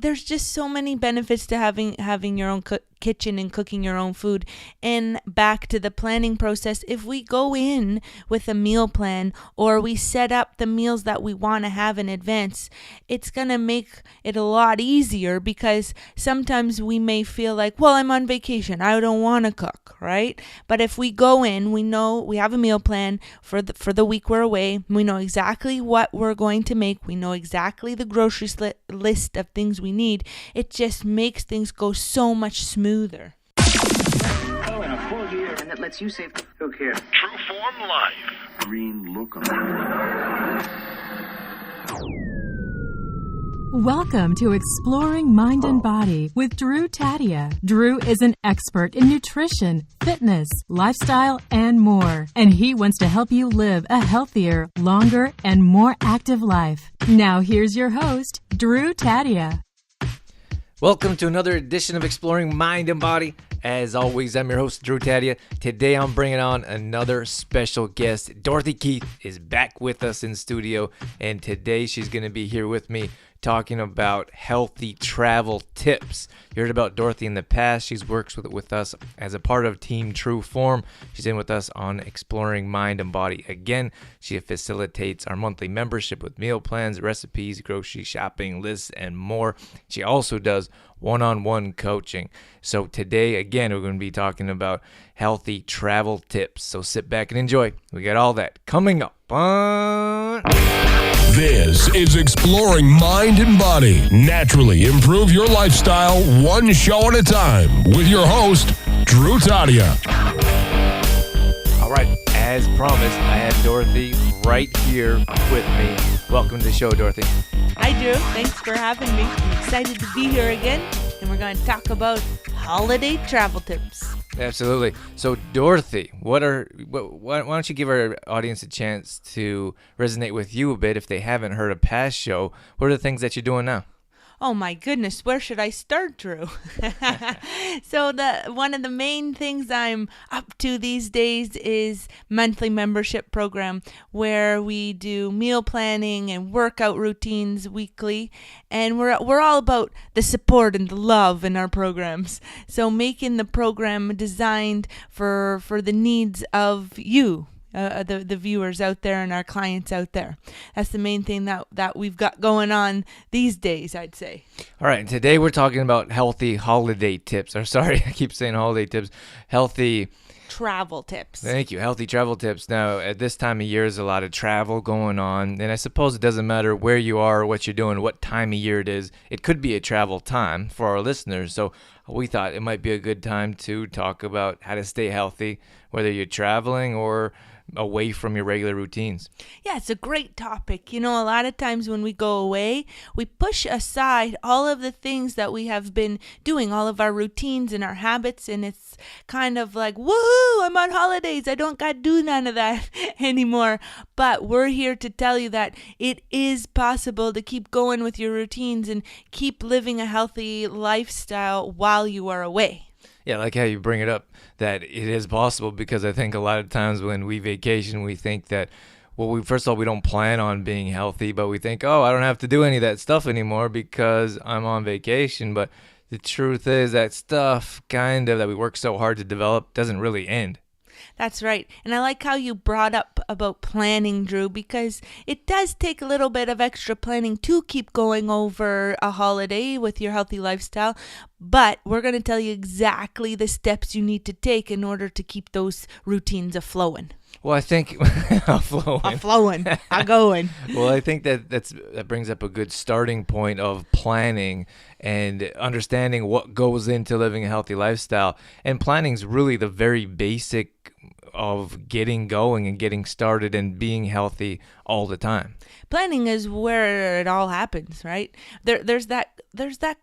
there's just so many benefits to having your own kitchen and cooking your own food. And back to the planning process, if we go in with a meal plan or we set up the meals that we want to have in advance, it's going to make it a lot easier, because sometimes we may feel like, well, I'm on vacation, I don't want to cook, right? But if we go in, we know we have a meal plan for the week we're away. We know exactly what we're going to make. We know exactly the grocery list of things we need. It just makes things go so much smoother. Oh, and a full year. And that lets you save. Who cares? True Form Life. Green lookum. Welcome to Exploring Mind and Body with Drew Tadia. Drew is an expert in nutrition, fitness, lifestyle, and more. And he wants to help you live a healthier, longer, and more active life. Now here's your host, Drew Tadia. Welcome to another edition of Exploring Mind and Body. As always, I'm your host, Drew Tadia. Today, I'm bringing on another special guest. Dorothy Keith is back with us in studio, and today she's going to be here with me talking about healthy travel tips. You heard about Dorothy in the past. She's worked with us as a part of Team True Form. She's in with us on Exploring Mind and Body again. She facilitates our monthly membership with meal plans, recipes, grocery shopping lists, and more. She also does one-on-one coaching. So today, again, we're going to be talking about healthy travel tips. So sit back and enjoy. We got all that coming up on... This is Exploring Mind and Body. Naturally improve your lifestyle one show at a time with your host, Drew Tadia. All right, as promised, I have Dorothy right here with me. Welcome to the show, Dorothy. Hi, Drew. Thanks for having me. I'm excited to be here again, and we're going to talk about holiday travel tips. Absolutely. So, Dorothy, why don't you give our audience a chance to resonate with you a bit if they haven't heard a past show? What are the things that you're doing now? Oh my goodness, where should I start, Drew? So one of the main things I'm up to these days is monthly membership program, where we do meal planning and workout routines weekly, and we're all about the support and the love in our programs. So making the program designed for the needs of you. The viewers out there and our clients out there. That's the main thing that we've got going on these days, I'd say. All right, and today we're talking about healthy holiday tips. Or sorry, I keep saying holiday tips. Healthy travel tips. Thank you. Healthy travel tips. Now, at this time of year, there's a lot of travel going on, and I suppose it doesn't matter where you are or what you're doing, what time of year it is. It could be a travel time for our listeners, so we thought it might be a good time to talk about how to stay healthy, whether you're traveling or away from your regular routines. Yeah, it's a great topic. You know, a lot of times when we go away, we push aside all of the things that we have been doing, all of our routines and our habits, and it's kind of like, woohoo, I'm on holidays. I don't got to do none of that anymore. But we're here to tell you that it is possible to keep going with your routines and keep living a healthy lifestyle while you are away. Yeah, I like how you bring it up, that it is possible, because I think a lot of times when we vacation, we think that, well, first of all, we don't plan on being healthy, but we think, oh, I don't have to do any of that stuff anymore because I'm on vacation. But the truth is that stuff that we work so hard to develop doesn't really end. That's right. And I like how you brought up about planning, Drew, because it does take a little bit of extra planning to keep going over a holiday with your healthy lifestyle. But we're going to tell you exactly the steps you need to take in order to keep those routines a-flowing. Well, I think a-going. Well, I think that brings up a good starting point of planning and understanding what goes into living a healthy lifestyle. And planning is really the very basic of getting going and getting started and being healthy all the time. Planning is where it all happens, right? There's that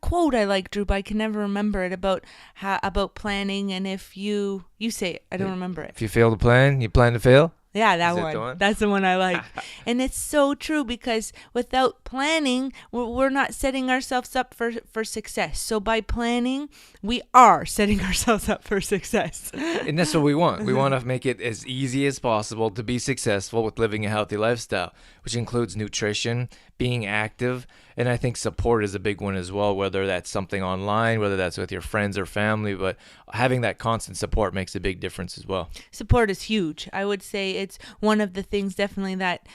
quote I like, Drew, but I can never remember it, about planning. And if you say it, I don't remember it. If you fail to plan, you plan to fail. Yeah, that one. That's the one I like. And it's so true, because without planning, we're not setting ourselves up for success. So by planning, we are setting ourselves up for success. And that's what we want. We want to make it as easy as possible to be successful with living a healthy lifestyle, which includes nutrition, being active, And I think support is a big one as well, whether that's something online, whether that's with your friends or family, but having that constant support makes a big difference as well. Support is huge. I would say it's one of the things definitely that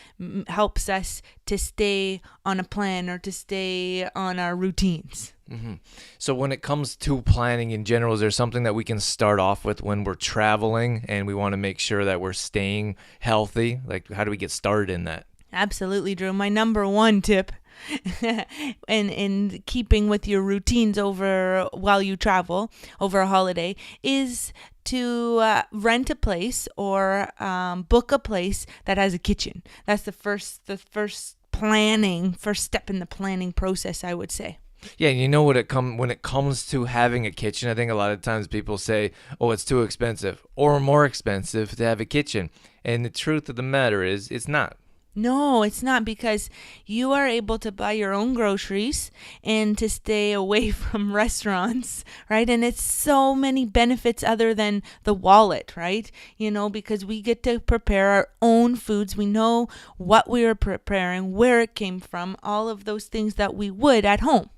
helps us to stay on a plan or to stay on our routines. Mm-hmm. So when it comes to planning in general, is there something that we can start off with when we're traveling and we want to make sure that we're staying healthy? Like, how do we get started in that? Absolutely, Drew. My number one tip in keeping with your routines over while you travel over a holiday is to rent a place or book a place that has a kitchen. That's the first step in the planning process, I would say. Yeah, and you know when it comes to having a kitchen, I think a lot of times people say, "Oh, it's too expensive," or more expensive to have a kitchen. And the truth of the matter is, it's not. No, it's not, because you are able to buy your own groceries and to stay away from restaurants, right? And it's so many benefits other than the wallet, right? Because we get to prepare our own foods. We know what we are preparing, where it came from, all of those things that we would at home.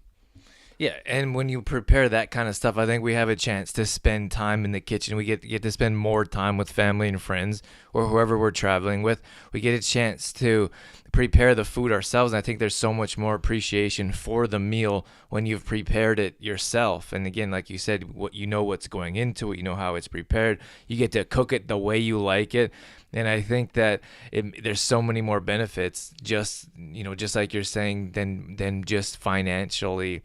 Yeah, and when you prepare that kind of stuff, I think we have a chance to spend time in the kitchen. We get to spend more time with family and friends or whoever we're traveling with. We get a chance to prepare the food ourselves, and I think there's so much more appreciation for the meal when you've prepared it yourself. And again, like you said, what's going into it, you know how it's prepared. You get to cook it the way you like it. And I think that there's so many more benefits, just like you're saying, than just financially.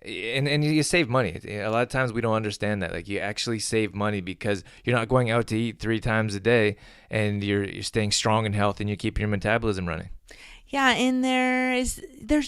And you save money. A lot of times we don't understand that. Like, you actually save money because you're not going out to eat 3 times a day, and you're staying strong and healthy, and you keep your metabolism running. Yeah, and there's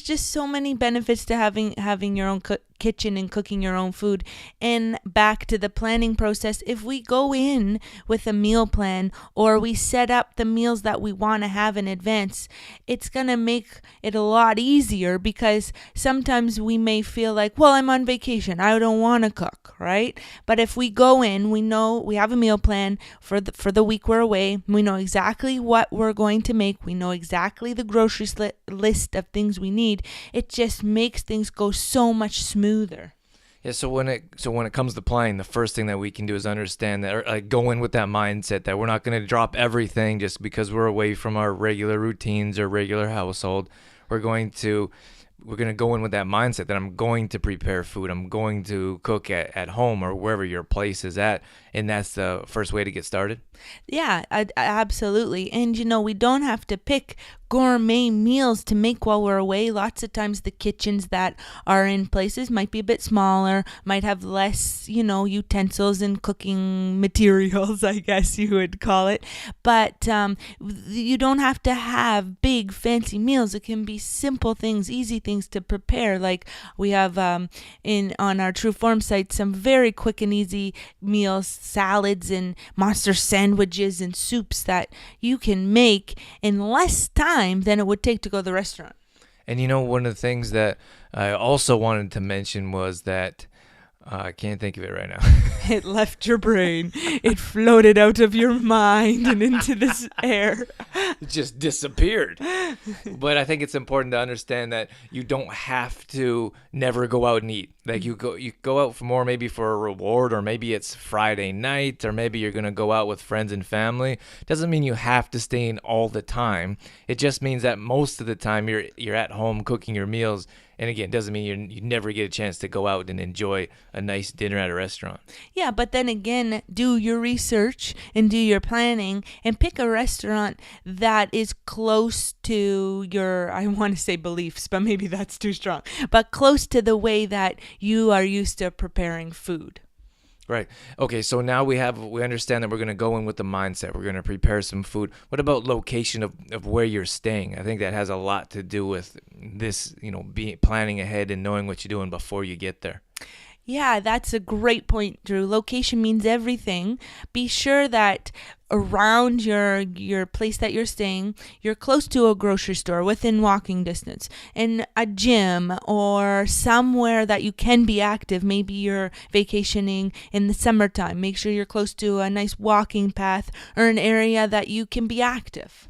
just so many benefits to having your own kitchen and cooking your own food. And back to the planning process, if we go in with a meal plan or we set up the meals that we want to have in advance, it's going to make it a lot easier, because sometimes we may feel like, well, I'm on vacation, I don't want to cook, right? But if we go in, we know we have a meal plan for the week we're away. We know exactly what we're going to make. We know exactly the grocery list of things we need. It just makes things go so much smoother. Yeah, so when it comes to planning, the first thing that we can do is understand that, or go in with that mindset that we're not going to drop everything just because we're away from our regular routines or regular household. We're going to go in with that mindset that I'm going to prepare food. I'm going to cook at home or wherever your place is at. And that's the first way to get started. Yeah, absolutely. And we don't have to pick gourmet meals to make while we're away. Lots of times the kitchens that are in places might be a bit smaller, might have less, utensils and cooking materials, I guess you would call it. But you don't have to have big fancy meals. It can be simple things, easy things to prepare. Like we have on our True Form site some very quick and easy meals, salads and monster sandwiches and soups that you can make in less time than it would take to go to the restaurant. And one of the things that I also wanted to mention was that I can't think of it right now. It left your brain. It floated out of your mind and into this air. It just disappeared. But I think it's important to understand that you don't have to never go out and eat. Like you go out for more, maybe for a reward, or maybe it's Friday night, or maybe you're going to go out with friends and family. Doesn't mean you have to stay in all the time. It just means that most of the time you're at home cooking your meals. And again, it doesn't mean you never get a chance to go out and enjoy a nice dinner at a restaurant. Yeah, but then again, do your research and do your planning and pick a restaurant that is close to your, I want to say beliefs, but maybe that's too strong, but close to the way that you are used to preparing food. Right. Okay, so now we understand that we're going to go in with the mindset. We're going to prepare some food. What about location of where you're staying? I think that has a lot to do with this, planning ahead and knowing what you're doing before you get there. Yeah, that's a great point, Drew. Location means everything. Be sure that around your place that you're staying, you're close to a grocery store within walking distance, and a gym or somewhere that you can be active. Maybe you're vacationing in the summertime. Make sure you're close to a nice walking path or an area that you can be active.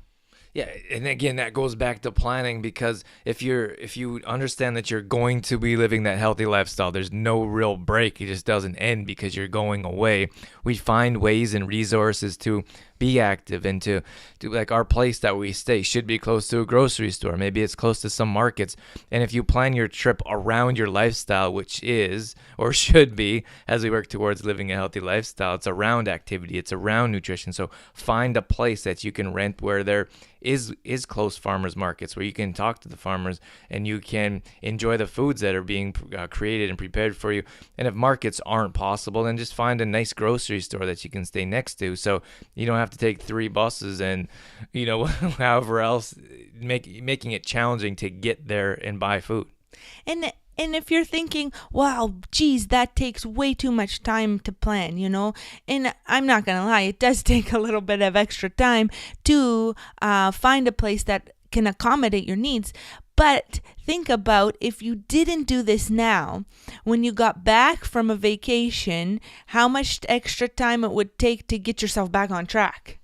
Yeah, and again, that goes back to planning, because if you understand that you're going to be living that healthy lifestyle, there's no real break. It just doesn't end because you're going away. We find ways and resources to be active and to like our place that we stay should be close to a grocery store. Maybe it's close to some markets. And if you plan your trip around your lifestyle, which is or should be, as we work towards living a healthy lifestyle, it's around activity, it's around nutrition. So find a place that you can rent where there is close farmers markets, where you can talk to the farmers and you can enjoy the foods that are being created and prepared for you. And if markets aren't possible, then just find a nice grocery store that you can stay next to, so you don't have to take 3 buses and however else, making it challenging to get there and buy food. And if you're thinking, wow, geez, that takes way too much time to plan, and I'm not going to lie, it does take a little bit of extra time to find a place that can accommodate your needs. But think about, if you didn't do this now, when you got back from a vacation, how much extra time it would take to get yourself back on track.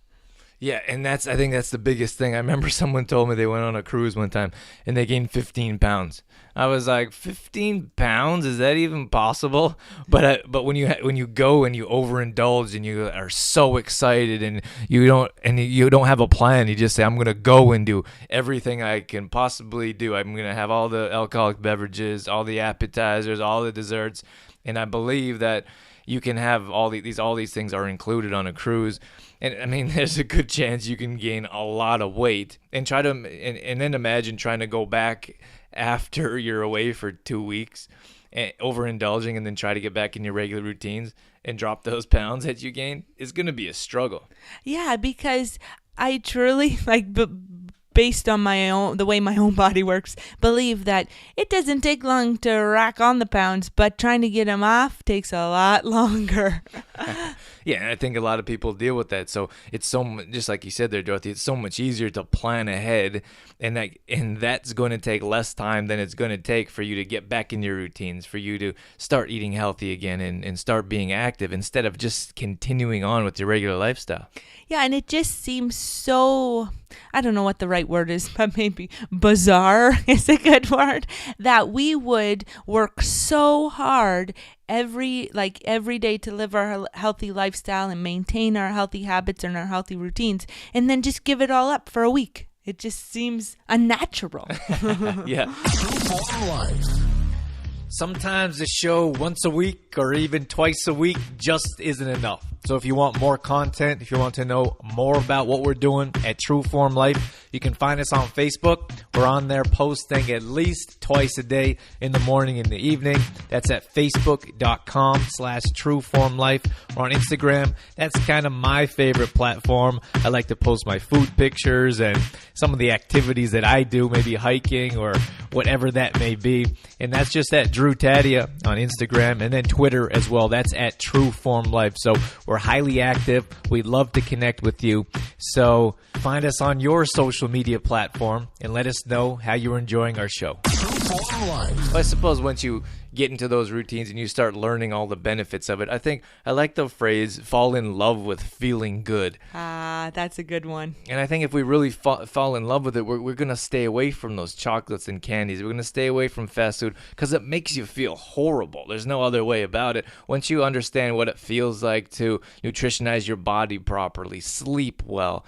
Yeah, and I think that's the biggest thing. I remember someone told me they went on a cruise one time and they gained 15 pounds. I was like, 15 pounds? Is that even possible? But when you go and you overindulge and you are so excited and you don't have a plan, you just say, I'm gonna go and do everything I can possibly do. I'm gonna have all the alcoholic beverages, all the appetizers, all the desserts, and I believe that you can have all these things are included on a cruise. And I mean, there's a good chance you can gain a lot of weight and then imagine trying to go back after you're away for 2 weeks, overindulging, and then try to get back in your regular routines and drop those pounds that you gained. It's going to be a struggle. Yeah, because I truly based on the way my own body works, believe that it doesn't take long to rack on the pounds, but trying to get them off takes a lot longer. Yeah, and I think a lot of people deal with that. So it's just like you said there, Dorothy, it's so much easier to plan ahead, and that's going to take less time than it's going to take for you to get back in your routines, for you to start eating healthy again and start being active instead of just continuing on with your regular lifestyle. Yeah, and it just seems so, I don't know what the right word is, but maybe bizarre is a good word, that we would work so hard every day to live our healthy lifestyle and maintain our healthy habits and our healthy routines, and then just give it all up for a week. It just seems unnatural. Yeah. Sometimes the show once a week or even twice a week just isn't enough. So if you want more content, if you want to know more about what we're doing at True Form Life, you can find us on Facebook. We're on there posting at least twice a day, in the morning and the evening. That's at facebook.com/trueformlife. Or on Instagram. That's kind of my favorite platform. I like to post my food pictures and some of the activities that I do, maybe hiking or whatever that may be. And that's just at Drew Tadia on Instagram, and then Twitter as well. That's at True Form Life. So we're highly active. We'd love to connect with you. So find us on your social media platform and let us know how you're enjoying our show. Well, I suppose once you get into those routines and you start learning all the benefits of it, I think I like the phrase fall in love with feeling good. That's a good one. And I think if we really fall in love with it, we're going to stay away from those chocolates and candies. We're going to stay away from fast food because it makes you feel horrible. There's no other way about it. Once you understand what it feels like to nutritionize your body properly, sleep well,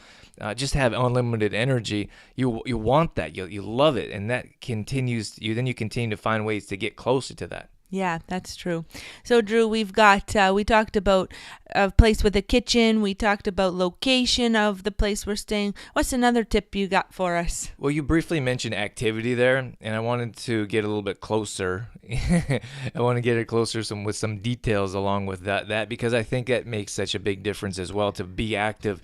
just have unlimited energy, you want that. You love it. And that continues. Then you continue to find ways to get closer to that. Yeah, that's true. So, Drew, we talked about a place with a kitchen. We talked about location of the place we're staying. What's another tip you got for us? Well, you briefly mentioned activity there, and I wanted to get a little bit closer. I want to get it closer with some details along with that because I think that makes such a big difference as well, to be active.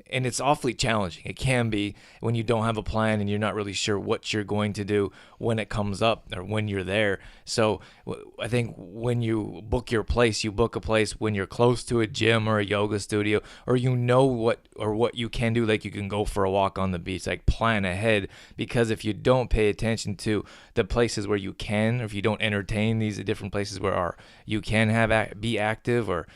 And it's awfully challenging. It can be when you don't have a plan and you're not really sure what you're going to do when it comes up or when you're there. So I think when you book your place, you book a place when you're close to a gym or a yoga studio, or you know what you can do. Like you can go for a walk on the beach, like plan ahead, because if you don't pay attention to the places where you can, or if you don't entertain these different places where you can be active, or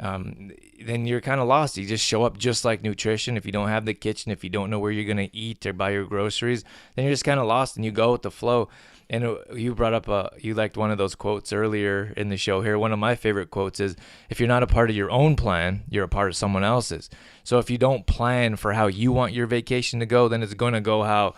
then you're kind of lost. You just show up just like nutrition. If you don't have the kitchen, if you don't know where you're going to eat or buy your groceries, then you're just kind of lost and you go with the flow. And you brought up, you liked one of those quotes earlier in the show here. One of my favorite quotes is, if you're not a part of your own plan, you're a part of someone else's. So if you don't plan for how you want your vacation to go, then it's going to go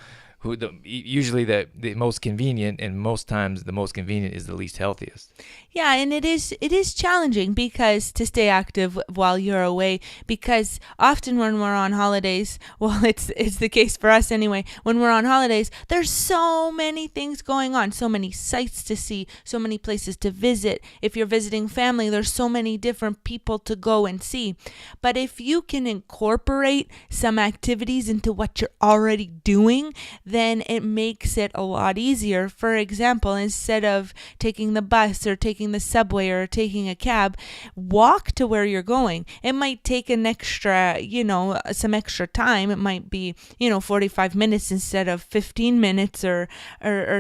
usually the most convenient, and most times the most convenient is the least healthiest. Yeah, and it is challenging because to stay active while you're away, because often when we're on holidays, well, it's the case for us anyway, when we're on holidays, there's so many things going on, so many sights to see, so many places to visit. If you're visiting family, there's so many different people to go and see. But if you can incorporate some activities into what you're already doing, then it makes it a lot easier. For example, instead of taking the bus or taking the subway or taking a cab, walk to where you're going. It might take an extra, some extra time. It might be, 45 minutes instead of 15 minutes or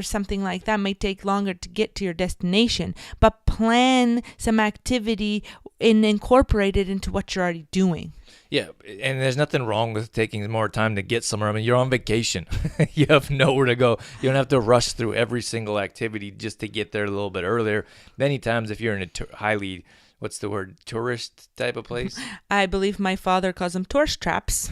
something like that. It might take longer to get to your destination, but plan some activity and incorporate it into what you're already doing. Yeah, and there's nothing wrong with taking more time to get somewhere. I mean, you're on vacation. You have nowhere to go. You don't have to rush through every single activity just to get there a little bit earlier. Many times if you're in a highly, what's the word, tourist type of place? I believe my father calls them tourist traps.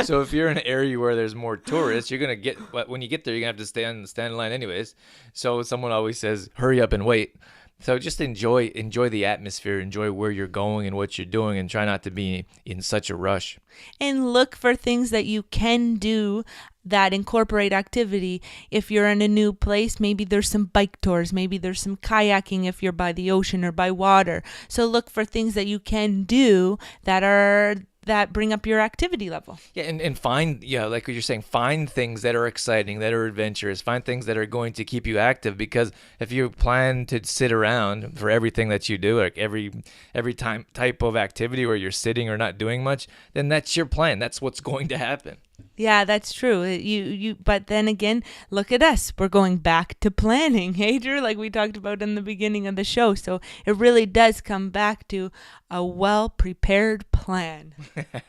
So if you're in an area where there's more tourists, you're going to get, when you get there, you're going to have to stand in line anyways. So someone always says, hurry up and wait. So just enjoy the atmosphere, enjoy where you're going and what you're doing, and try not to be in such a rush. And look for things that you can do that incorporate activity. If you're in a new place, maybe there's some bike tours, maybe there's some kayaking if you're by the ocean or by water. So look for things that you can do that bring up your activity level. Yeah, and find, like what you're saying, find things that are exciting, that are adventurous, find things that are going to keep you active, because if you plan to sit around for everything that you do, like every type of activity where you're sitting or not doing much, then that's your plan. That's what's going to happen. Yeah, that's true. But then again, look at us. We're going back to planning, hey, Drew, like we talked about in the beginning of the show. So it really does come back to a well-prepared plan.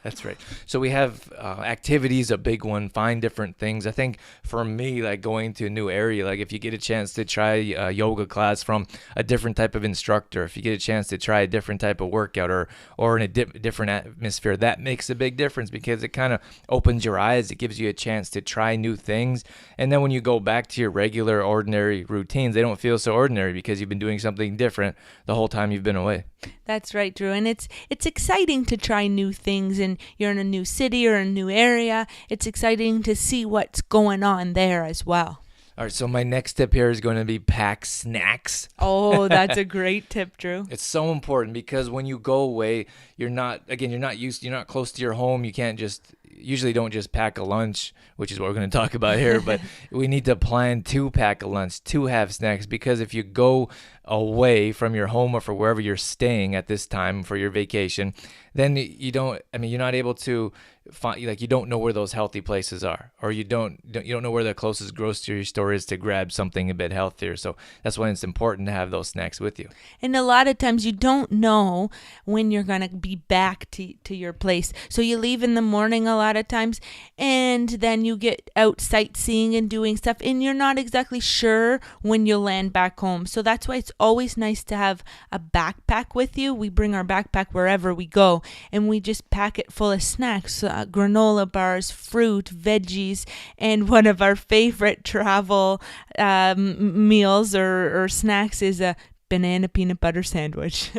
That's right. So we have activities, a big one, find different things. I think for me, like going to a new area, like if you get a chance to try a yoga class from a different type of instructor, if you get a chance to try a different type of workout or in a different atmosphere, that makes a big difference, because it kind of opens your eyes. It gives you a chance to try new things. And then when you go back to your regular, ordinary routines, they don't feel so ordinary because you've been doing something different the whole time you've been away. That's right, Drew. And it's exciting to try new things, and you're in a new city or a new area. It's exciting to see what's going on there as well. All right, so my next tip here is going to be pack snacks. Oh, that's a great tip, Drew. It's so important, because when you go away, you're not close to your home. You can't usually don't just pack a lunch, which is what we're going to talk about here, but we need to plan to pack a lunch, to have snacks, because if you go away from your home or for wherever you're staying at this time for your vacation, then you're not able to find, like, you don't know where those healthy places are, or you don't know where the closest grocery store is to grab something a bit healthier. So that's why it's important to have those snacks with you. And a lot of times you don't know when you're going to be back to your place. So you leave in the morning a lot of times, and then you get out sightseeing and doing stuff, and you're not exactly sure when you'll land back home. So that's why it's always nice to have a backpack with you. We bring our backpack wherever we go, and we just pack it full of snacks, granola bars, fruit, veggies, and one of our favorite travel meals or snacks is a banana peanut butter sandwich.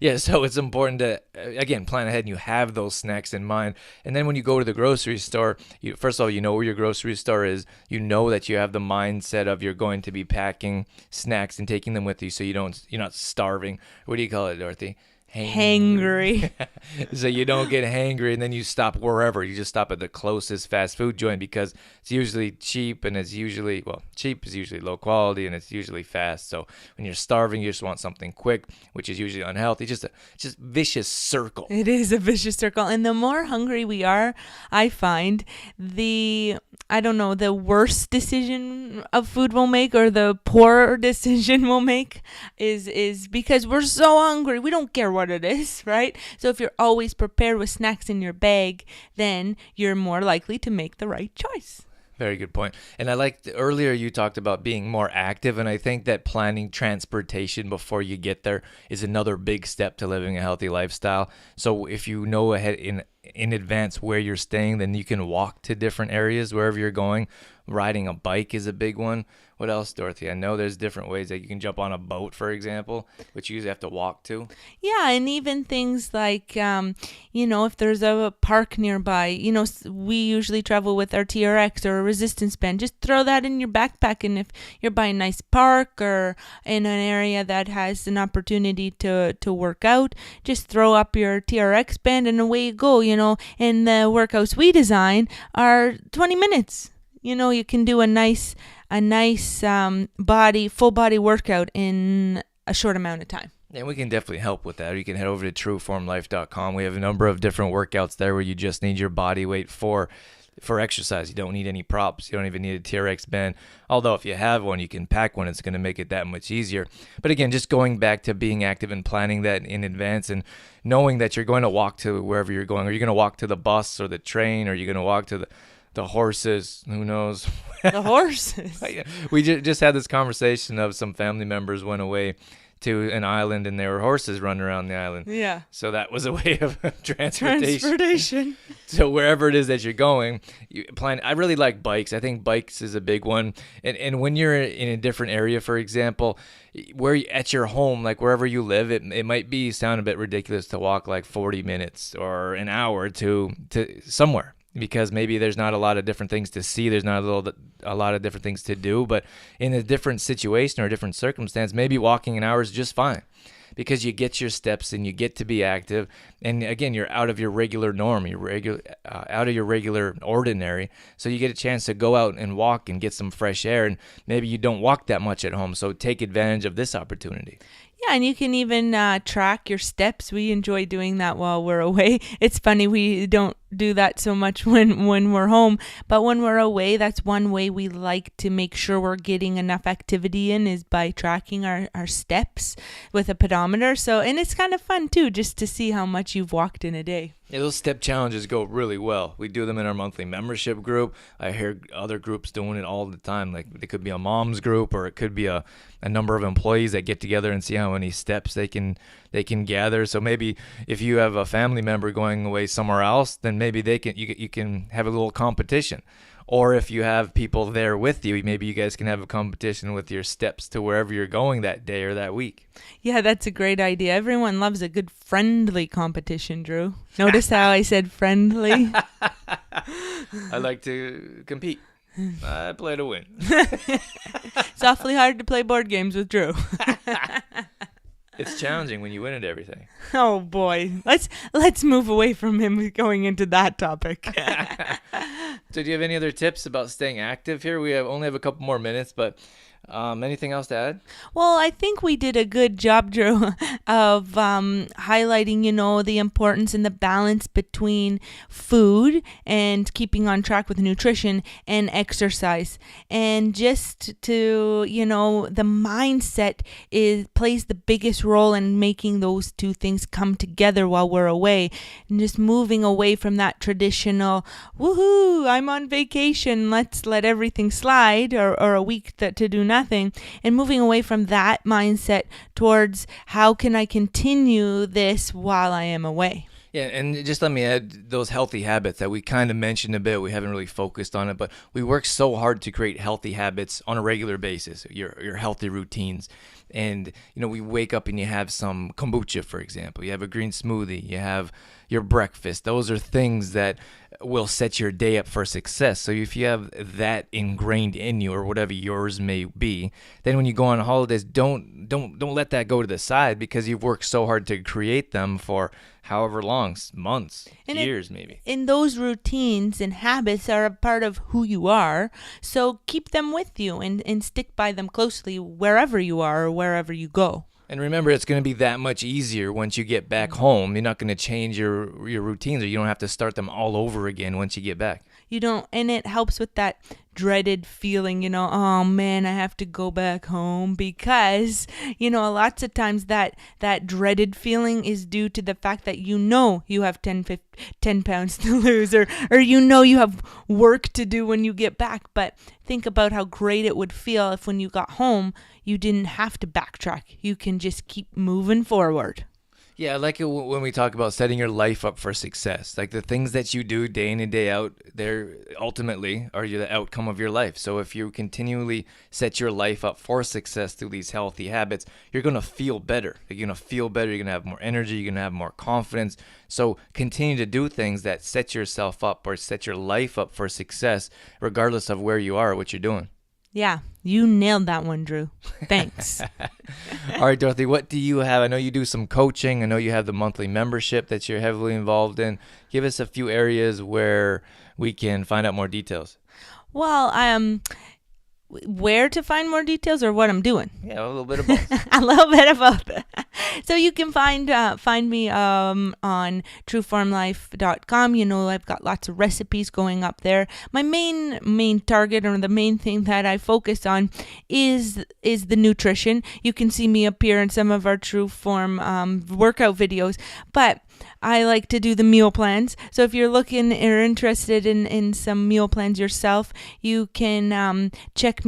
Yeah, so it's important to, again, plan ahead and you have those snacks in mind. And then when you go to the grocery store, first of all, you know where your grocery store is. You know that you have the mindset of you're going to be packing snacks and taking them with you, so you're not starving. What do you call it, Dorothy? hangry. So you don't get hangry and then you stop wherever. You just stop at the closest fast food joint because it's usually cheap and it's usually, well, cheap is usually low quality and it's usually fast. So when you're starving, you just want something quick, which is usually unhealthy. Just vicious circle. It is a vicious circle. And the more hungry we are, I find the worst decision of food we'll make or the poorer decision we'll make is because we're so hungry. We don't care what it is, right? So if you're always prepared with snacks in your bag, then you're more likely to make the right choice. Very good point. And I liked earlier you talked about being more active, and I think that planning transportation before you get there is another big step to living a healthy lifestyle. So if you know ahead in advance where you're staying, then you can walk to different areas wherever you're going. Riding a bike is a big one. What else, Dorothy? I know there's different ways that you can jump on a boat, for example, which you usually have to walk to. Yeah, and even things like, if there's a park nearby, we usually travel with our TRX or a resistance band. Just throw that in your backpack, and if you're by a nice park or in an area that has an opportunity to work out, just throw up your TRX band and away you go, And the workouts we design are 20 minutes. You can do a nice full body workout in a short amount of time. And we can definitely help with that. You can head over to trueformlife.com. We have a number of different workouts there where you just need your body weight for exercise. You don't need any props. You don't even need a TRX band. Although if you have one, you can pack one. It's going to make it that much easier. But again, just going back to being active and planning that in advance and knowing that you're going to walk to wherever you're going. Are you going to walk to the bus or the train? Or are you going to walk to the horses? Who knows? The horses. We just had this conversation of some family members went away to an island and there were horses running around the island. Yeah. So that was a way of transportation. Transportation. So wherever it is that you're going, you plan. I really like bikes. I think bikes is a big one. And when you're in a different area, for example, at your home, like wherever you live, it might sound a bit ridiculous to walk like 40 minutes or an hour to somewhere. Because maybe there's not a lot of different things to see. There's not a lot of different things to do. But in a different situation or a different circumstance, maybe walking an hour is just fine. Because you get your steps and you get to be active. And again, you're out of your regular norm, out of your regular ordinary. So you get a chance to go out and walk and get some fresh air. And maybe you don't walk that much at home. So take advantage of this opportunity. Yeah, and you can even track your steps. We enjoy doing that while we're away. It's funny, we don't do that so much when we're home, but when we're away, that's one way we like to make sure we're getting enough activity in is by tracking our steps with a pedometer. So, and it's kind of fun too, just to see how much you've walked in a day. Yeah, those step challenges go really well. We do them in our monthly membership group. I hear other groups doing it all the time. Like it could be a mom's group or it could be a number of employees that get together and see how many steps they can gather. So maybe if you have a family member going away somewhere else, then maybe you can have a little competition. Or if you have people there with you, maybe you guys can have a competition with your steps to wherever you're going that day or that week. Yeah, that's a great idea. Everyone loves a good friendly competition, Drew. Notice how I said friendly? I like to compete. I play to win. It's awfully hard to play board games with Drew. It's challenging when you win at everything. Oh boy, let's move away from him going into that topic. So do you have any other tips about staying active here? We only have a couple more minutes, but anything else to add? Well, I think we did a good job, Drew, of highlighting, the importance and the balance between food and keeping on track with nutrition and exercise. And just to, the mindset plays the biggest role in making those two things come together while we're away. And just moving away from that traditional, woohoo, I'm on vacation, let's let everything slide, or a week to do nothing. And moving away from that mindset towards how can I continue this while I am away. Yeah, and just let me add those healthy habits that we kind of mentioned a bit. We haven't really focused on it, but we work so hard to create healthy habits on a regular basis, your healthy routines. And, we wake up and you have some kombucha, for example. You have a green smoothie. You have, your breakfast. Those are things that will set your day up for success. So if you have that ingrained in you, or whatever yours may be, then when you go on holidays, don't let that go to the side, because you've worked so hard to create them for however long, months, And years maybe. And those routines and habits are a part of who you are. So keep them with you and stick by them closely wherever you are or wherever you go. And remember, it's going to be that much easier once you get back home. You're not going to change your routines, or you don't have to start them all over again once you get back. You don't, and it helps with that dreaded feeling, oh man, I have to go back home, because, lots of times that dreaded feeling is due to the fact that you have 10 pounds to lose, or you have work to do when you get back. But think about how great it would feel if when you got home, you didn't have to backtrack. You can just keep moving forward. Yeah, I like it when we talk about setting your life up for success. Like the things that you do day in and day out, they're ultimately are the outcome of your life. So if you continually set your life up for success through these healthy habits, you're going to feel better. You're going to feel better. You're going to have more energy. You're going to have more confidence. So continue to do things that set yourself up or set your life up for success, regardless of where you are or what you're doing. Yeah, you nailed that one, Drew. Thanks. All right, Dorothy, what do you have? I know you do some coaching. I know you have the monthly membership that you're heavily involved in. Give us a few areas where we can find out more details. Well, where to find more details, or what I'm doing? Yeah, a little bit of both. A little bit of both. So you can find me on trueformlife.com. I've got lots of recipes going up there. My main target, or the main thing that I focus on, is the nutrition. You can see me appear in some of our True Form workout videos, but I like to do the meal plans. So if you're looking or interested in some meal plans yourself, you can check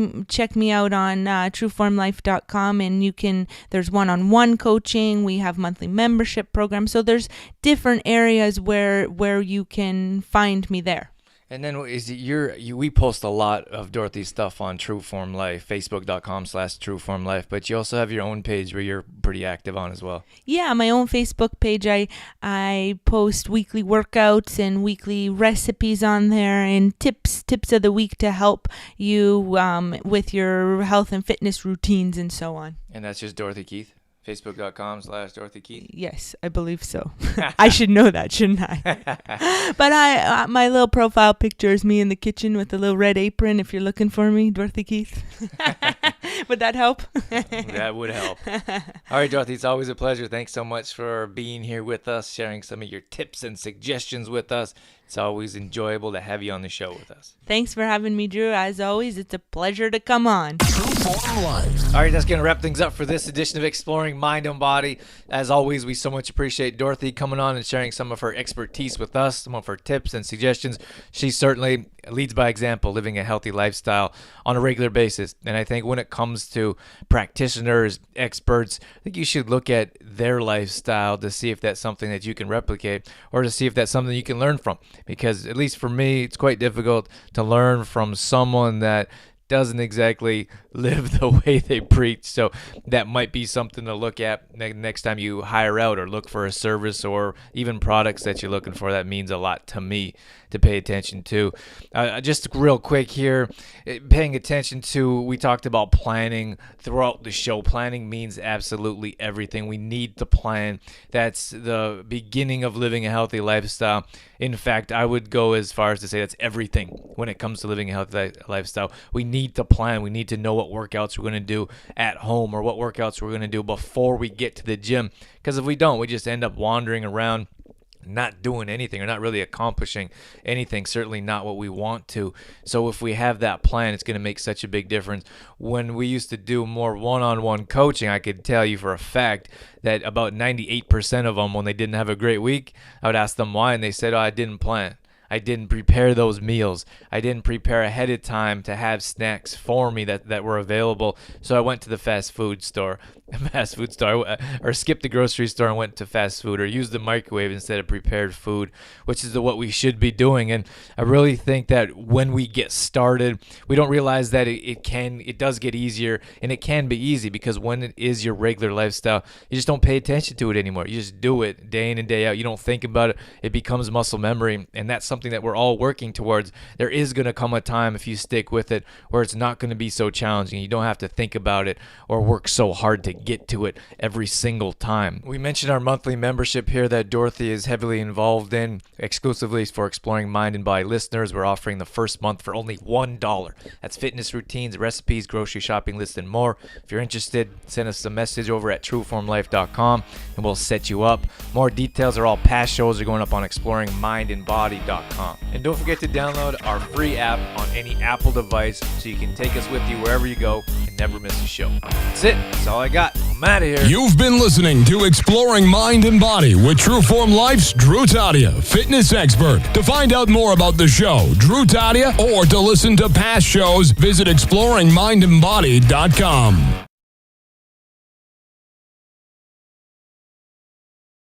me out on trueformlife.com, and there's one-on-one coaching. We have monthly membership programs. So there's different areas where you can find me there. And then we post a lot of Dorothy's stuff on True Form Life, facebook.com/trueformlife, but you also have your own page where you're pretty active on as well. Yeah, my own Facebook page. I post weekly workouts and weekly recipes on there, and tips of the week to help you with your health and fitness routines and so on. And that's just Dorothy Keith? Facebook.com/Dorothy Keith. Yes, I believe so. I should know that, shouldn't I? But my little profile picture is me in the kitchen with a little red apron. If you're looking for me, Dorothy Keith. Would that help? That would help. All right, Dorothy, it's always a pleasure. Thanks so much for being here with us, sharing some of your tips and suggestions with us. It's always enjoyable to have you on the show with us. Thanks for having me, Drew. As always, it's a pleasure to come on. All right, that's going to wrap things up for this edition of Exploring Mind and Body. As always, we so much appreciate Dorothy coming on and sharing some of her expertise with us, some of her tips and suggestions. She certainly leads by example, living a healthy lifestyle on a regular basis. And I think when it comes to practitioners, experts, I think you should look at their lifestyle to see if that's something that you can replicate, or to see if that's something you can learn from. Because at least for me, it's quite difficult to learn from someone that doesn't exactly live the way they preach. So that might be something to look at next time you hire out or look for a service or even products that you're looking for. That means a lot to me to pay attention to. Just real quick here, paying attention to, we talked about planning throughout the show. Planning means absolutely everything. We need to plan. That's the beginning of living a healthy lifestyle. In fact, I would go as far as to say that's everything when it comes to living a healthy lifestyle. We need to plan. We need to know what workouts we're going to do at home, or what workouts we're going to do before we get to the gym. Because if we don't, we just end up wandering around, not doing anything, or not really accomplishing anything, certainly not what we want to. So if we have that plan, it's going to make such a big difference. When we used to do more one-on-one coaching, I could tell you for a fact that about 98% of them, when they didn't have a great week, I would ask them why, and they said, I didn't plan. I didn't prepare those meals. I didn't prepare ahead of time to have snacks for me that were available. So I went to the fast food store, or skipped the grocery store and went to fast food, or used the microwave instead of prepared food, which is what we should be doing. And I really think that when we get started, we don't realize that it does get easier, and it can be easy, because when it is your regular lifestyle, you just don't pay attention to it anymore. You just do it day in and day out. You don't think about it. It becomes muscle memory, and that's something that we're all working towards. There is going to come a time, if you stick with it, where it's not going to be so challenging. You don't have to think about it or work so hard to get to it every single time. We mentioned our monthly membership here that Dorothy is heavily involved in, exclusively for Exploring Mind and Body listeners. We're offering the first month for only $1. That's fitness routines, recipes, grocery shopping lists, and more. If you're interested, send us a message over at trueformlife.com and we'll set you up. More details or all past shows are going up on exploringmindandbody.com. And don't forget to download our free app on any Apple device so you can take us with you wherever you go and never miss a show. That's it. That's all I got. I'm out of here. You've been listening to Exploring Mind and Body with Trueform Life's Drew Tadia, fitness expert. To find out more about the show, Drew Tadia, or to listen to past shows, visit exploringmindandbody.com.